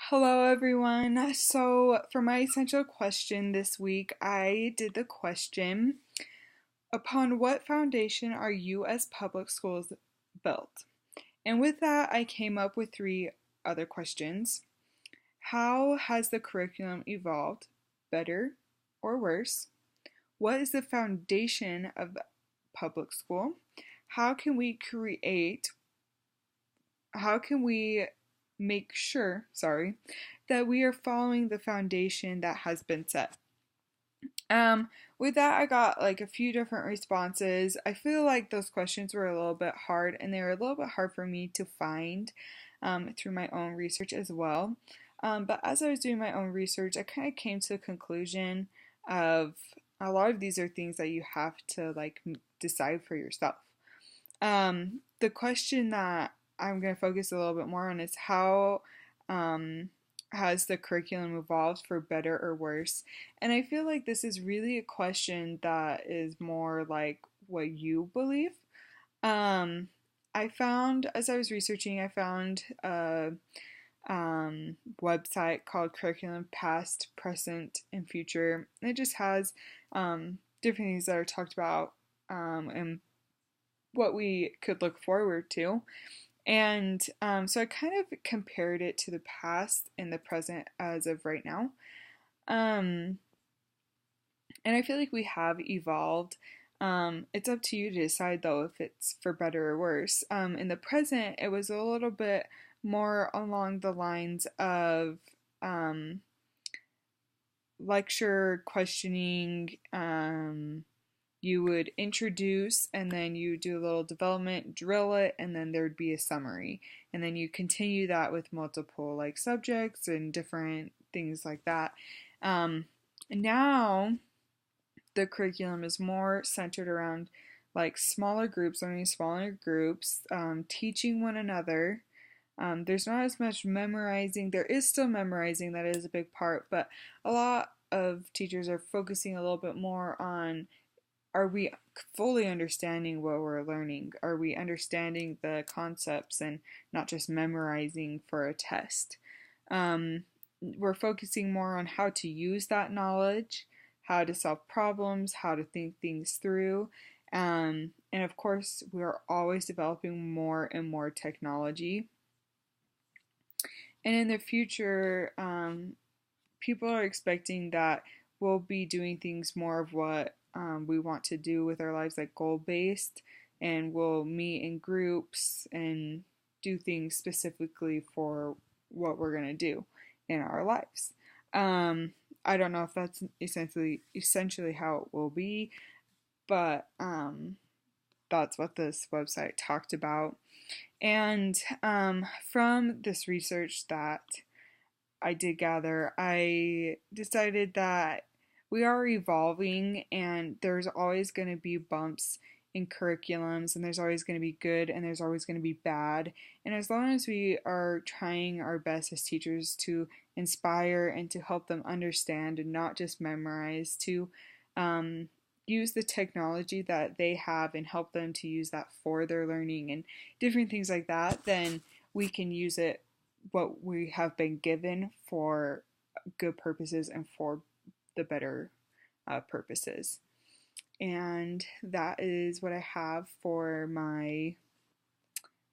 Hello, everyone. So, for my essential question this week, I did the question: upon what foundation are U.S. public schools built? And with that, I came up with three other questions. How has the curriculum evolved, better or worse? What is the foundation of the public school? How can we create how can we make sure, that we are following the foundation that has been set? Um, with that, I got like a few different responses. I feel like those questions were a little bit hard, and they were a little bit hard for me to find through my own research as well. But as I was doing my own research, I kind of came to the conclusion of a lot of these are things that you have to like decide for yourself. The question that I'm going to focus a little bit more on is how um, has the curriculum evolved for better or worse? And I feel like this is really a question that is more like what you believe. Um, I found, as I was researching, I found a website called Curriculum Past, Present, and Future. And it just has different things that are talked about and what we could look forward to. And so I kind of compared it to the past and the present as of right now. Um, and I feel like we have evolved. It's up to you to decide though if it's for better or worse. In the present, it was a little bit more along the lines of um, lecture questioning. You would introduce and then you do a little development, drill it, and then there'd be a summary. And then you continue that with multiple like subjects and different things like that. Now the curriculum is more centered around like smaller groups, learning smaller groups, teaching one another. There's not as much memorizing. There is still memorizing, that is a big part, but a lot of teachers are focusing a little bit more on, are we fully understanding what we're learning? Are we understanding the concepts and not just memorizing for a test? We're focusing more on how to use that knowledge, how to solve problems, how to think things through. And of course, we are always developing more and more technology. And in the future, people are expecting that we'll be doing things more of what we want to do with our lives, like goal based, and we'll meet in groups and do things specifically for what we're going to do in our lives. I don't know if that's essentially how it will be, but that's what this website talked about. And from this research that I did gather, I decided that we are evolving and there's always going to be bumps in curriculums, and there's always going to be good and there's always going to be bad. And as long as we are trying our best as teachers to inspire and to help them understand and not just memorize, to use the technology that they have and help them to use that for their learning and different things like that, then we can use it, what we have been given, for good purposes and for the better purposes. And that is what I have for my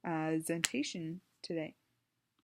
Zentation today.